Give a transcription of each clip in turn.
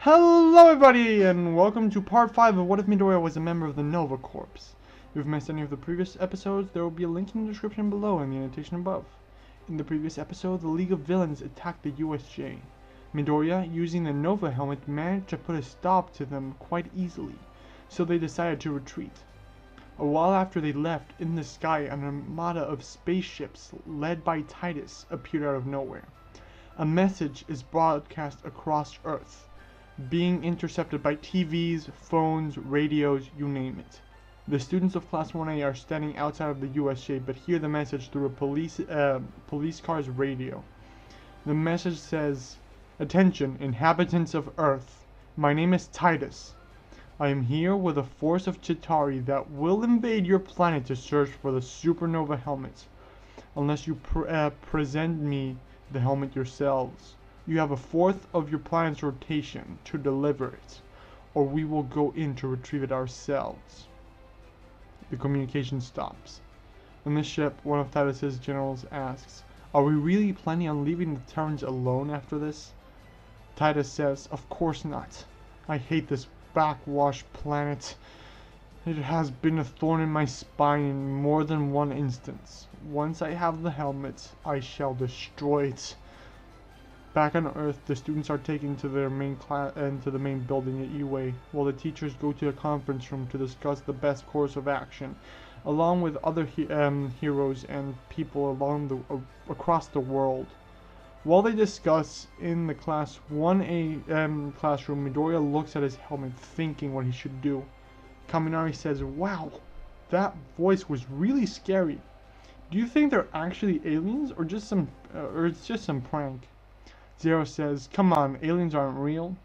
Hello everybody, and welcome to part 5 of What If Midoriya Was a Member of the Nova Corps. If you've missed any of the previous episodes, there will be a link in the description below and the annotation above. In the previous episode, the League of Villains attacked the USJ. Midoriya, using the Nova helmet, managed to put a stop to them quite easily, so they decided to retreat. A while after they left, in the sky an armada of spaceships led by Titus appeared out of nowhere. A message is broadcast across Earth, being intercepted by TVs, phones, radios, you name it. The students of Class 1A are standing outside of the USJ but hear the message through a police car's radio. The message says, "Attention, inhabitants of Earth. My name is Titus. I am here with a force of Chitauri that will invade your planet to search for the supernova helmet. Unless you present me the helmet yourselves. You have a fourth of your planet's rotation to deliver it, or we will go in to retrieve it ourselves." The communication stops. On the ship, one of Titus's generals asks, "Are we really planning on leaving the Terrans alone after this?" Titus says, "Of course not. I hate this backwash planet. It has been a thorn in my spine in more than one instance. Once I have the helmet, I shall destroy it." Back on Earth, the students are taken to their main to the main building at UA, while the teachers go to a conference room to discuss the best course of action, along with other heroes and people across the world. While they discuss in the Class 1A classroom, Midoriya looks at his helmet, thinking what he should do. Kaminari says, "Wow, that voice was really scary. Do you think they're actually aliens, or it's just some prank?" Zero says, "Come on, aliens aren't real."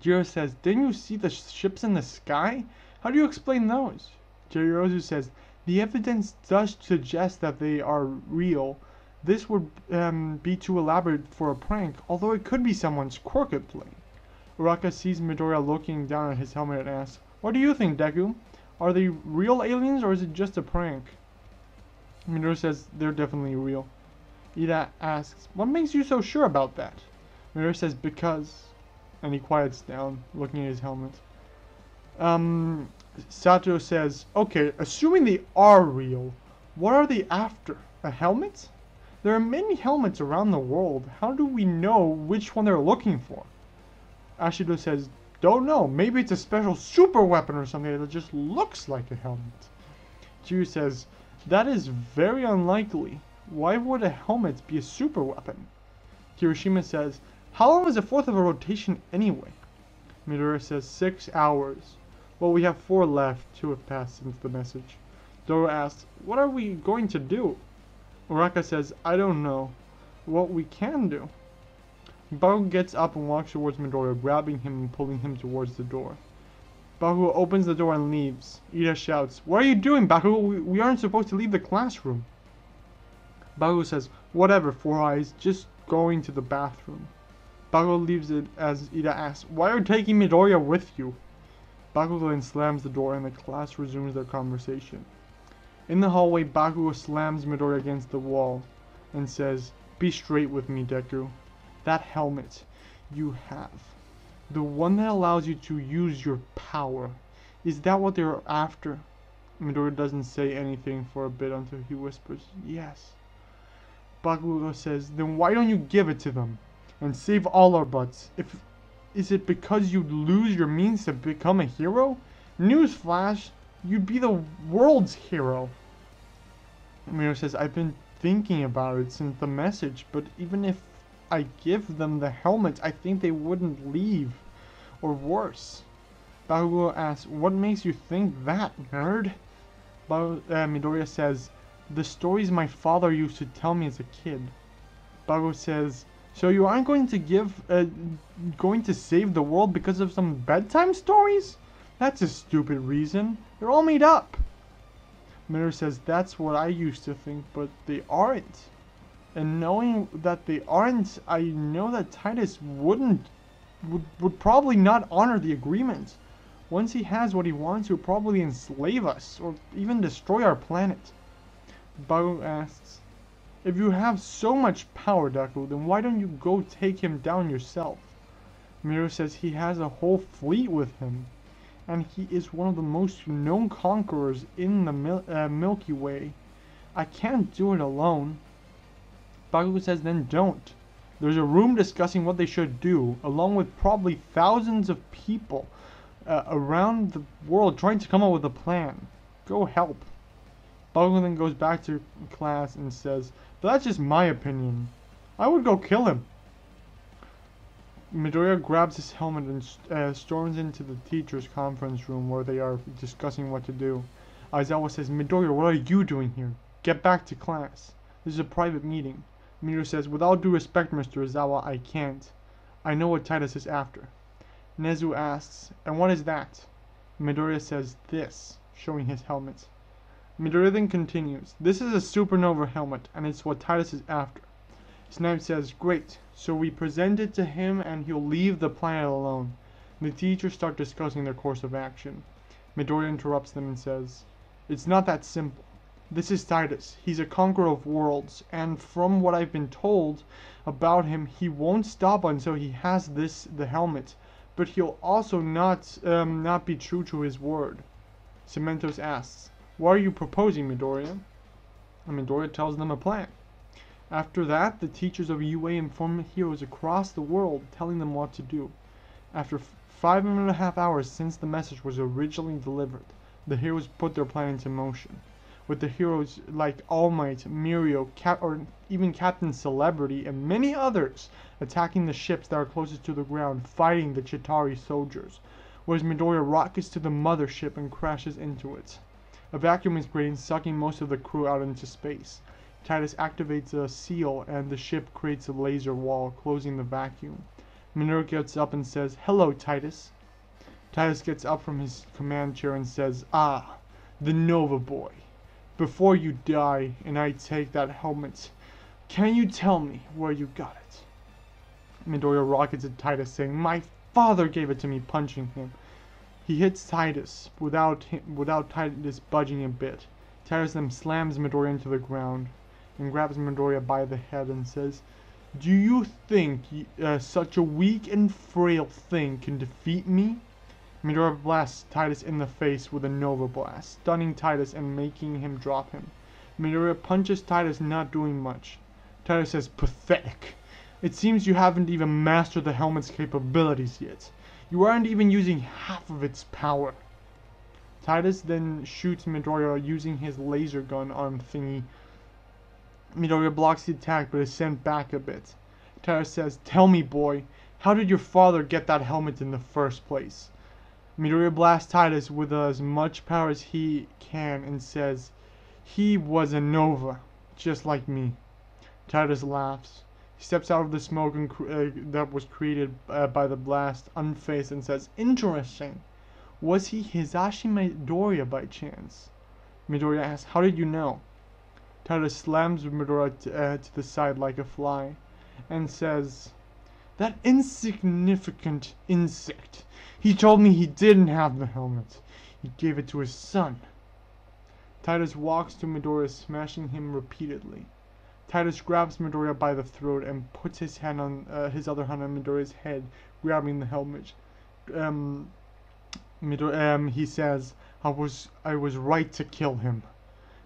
Jiro says, "Didn't you see the ships in the sky? How do you explain those?" Jirozu says, "The evidence does suggest that they are real. This would be too elaborate for a prank, although it could be someone's crooked plane." Uraka sees Midoriya looking down at his helmet and asks, "What do you think, Deku? Are they real aliens, or is it just a prank?" Midoriya says, "They're definitely real." Ida asks, "What makes you so sure about that?" Midoriya says, "Because," and he quiets down, looking at his helmet. Sato says, "Okay, assuming they are real, what are they after? A helmet? There are many helmets around the world. How do we know which one they're looking for?" Ashido says, "Don't know. Maybe it's a special super weapon or something that just looks like a helmet." Chiru says, "That is very unlikely. Why would a helmet be a super weapon?" Kirishima says, "How long is a fourth of a rotation anyway?" Midoriya says, 6 hours. "Well, we have 4 left. 2 have passed since the message." Doro asks, "What are we going to do?" Uraka says, "I don't know what we can do." Bakugo gets up and walks towards Midoriya, grabbing him and pulling him towards the door. Bakugo opens the door and leaves. Ida shouts, "What are you doing, Bakugo? We aren't supposed to leave the classroom." Bakugo says, "Whatever, Four Eyes, just going to the bathroom." Bakugo leaves it as Ida asks, "Why are you taking Midoriya with you?" Bakugo then slams the door and the class resumes their conversation. In the hallway, Bakugo slams Midoriya against the wall and says, "Be straight with me, Deku. That helmet you have, the one that allows you to use your power, is that what they're after?" Midoriya doesn't say anything for a bit until he whispers, "Yes." Bakugo says, "Then why don't you give it to them and save all our butts? Is it because you'd lose your means to become a hero? Newsflash, you'd be the world's hero." Midoriya says, "I've been thinking about it since the message, but even if I give them the helmet, I think they wouldn't leave, or worse." Bakugo asks, "What makes you think that, nerd?" Midoriya says, "The stories my father used to tell me as a kid." Bakugo says, "So you aren't going to save the world because of some bedtime stories? That's a stupid reason. They're all made up." Midoriya says, "That's what I used to think, but they aren't. And knowing that they aren't, I know that Titus would probably not honor the agreement. Once he has what he wants, he'll probably enslave us, or even destroy our planet." Bakugo asks, "If you have so much power, Deku, then why don't you go take him down yourself?" Midoriya says he has a whole fleet with him, and he is one of the most known conquerors in the Milky Way. I can't do it alone. Bakugo says, then don't. There's a room discussing what they should do, along with probably thousands of people around the world trying to come up with a plan. Go help. Bakugo then goes back to class and says, but that's just my opinion. I would go kill him. Midoriya grabs his helmet and storms into the teacher's conference room where they are discussing what to do. Aizawa says, Midoriya, what are you doing here? Get back to class. This is a private meeting. Midoriya says, with all due respect, Mr. Aizawa, I can't. I know what Titus is after. Nezu asks, and what is that? Midoriya says, this, showing his helmet. Midoriya then continues, this is a supernova helmet, and it's what Titus is after. Snipe says, great, so we present it to him and he'll leave the planet alone. The teachers start discussing their course of action. Midoriya interrupts them and says, it's not that simple. This is Titus. He's a conqueror of worlds, and from what I've been told about him, he won't stop until he has the helmet, but he'll also not be true to his word. Cementos asks, what are you proposing, Midoriya? And Midoriya tells them a plan. After that, the teachers of UA inform the heroes across the world, telling them what to do. After 5.5 hours since the message was originally delivered, the heroes put their plan into motion. With the heroes like All Might, Mirio, or even Captain Celebrity, and many others attacking the ships that are closest to the ground, fighting the Chitauri soldiers, whereas Midoriya rockets to the mothership and crashes into it. A vacuum is created, sucking most of the crew out into space. Titus activates a seal and the ship creates a laser wall, closing the vacuum. Minoru gets up and says, hello, Titus. Titus gets up from his command chair and says, ah, the Nova Boy. Before you die and I take that helmet, can you tell me where you got it? Midoriya rockets at Titus, saying, my father gave it to me, punching him. He hits Titus without Titus budging a bit. Titus then slams Midoriya into the ground and grabs Midoriya by the head and says, do you think such a weak and frail thing can defeat me? Midoriya blasts Titus in the face with a Nova Blast, stunning Titus and making him drop him. Midoriya punches Titus, not doing much. Titus says, pathetic. It seems you haven't even mastered the helmet's capabilities yet. You aren't even using half of its power. Titus then shoots Midoriya using his laser gun arm thingy. Midoriya blocks the attack but is sent back a bit. Titus says, tell me, boy, how did your father get that helmet in the first place? Midoriya blasts Titus with as much power as he can and says, he was a Nova, just like me. Titus laughs. He steps out of the smoke that was created by the blast, unfazed, and says, interesting. Was he Hisashi Midoriya by chance? Midoriya asks, how did you know? Titus slams Midoriya to the side like a fly and says, that insignificant insect. He told me he didn't have the helmet. He gave it to his son. Titus walks to Midoriya, smashing him repeatedly. Titus grabs Midoriya by the throat and puts his hand on his other hand on Midoriya's head, grabbing the helmet. He says, I was right to kill him.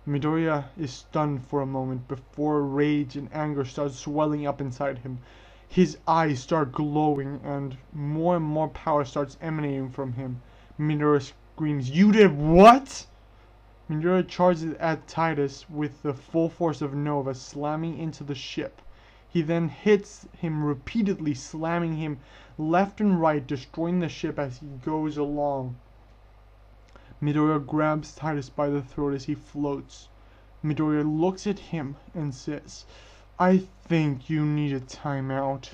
Midoriya is stunned for a moment before rage and anger starts swelling up inside him. His eyes start glowing and more power starts emanating from him. Midoriya screams, you did what? Midoriya charges at Titus with the full force of Nova, slamming into the ship. He then hits him repeatedly, slamming him left and right, destroying the ship as he goes along. Midoriya grabs Titus by the throat as he floats. Midoriya looks at him and says, I think you need a timeout.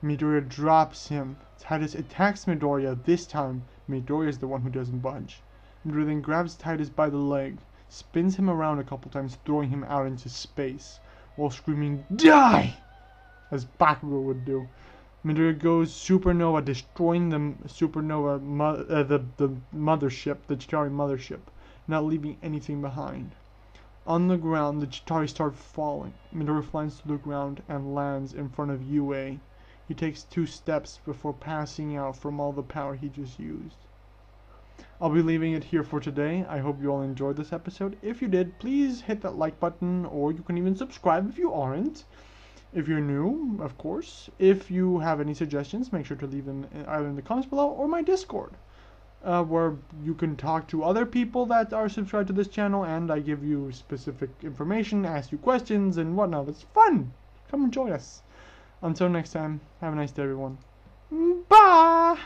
Midoriya drops him. Titus attacks Midoriya. This time, Midoriya is the one who doesn't budge. Midoriya then grabs Titus by the leg, spins him around a couple times, throwing him out into space, while screaming, die! As Bakugo would do. Midoriya goes supernova, destroying the supernova, the mothership, the Chitauri mothership, not leaving anything behind. On the ground, the Chitauri start falling. Midoriya flies to the ground and lands in front of UA. He he takes 2 steps before passing out from all the power he just used. I'll be leaving it here for today. I hope you all enjoyed this episode. If you did, please hit that like button, or you can even subscribe if you aren't. If you're new, of course. If you have any suggestions, make sure to leave them either in the comments below or my Discord, where you can talk to other people that are subscribed to this channel, and I give you specific information, ask you questions, and whatnot. It's fun! Come and join us. Until next time, have a nice day, everyone. Bye!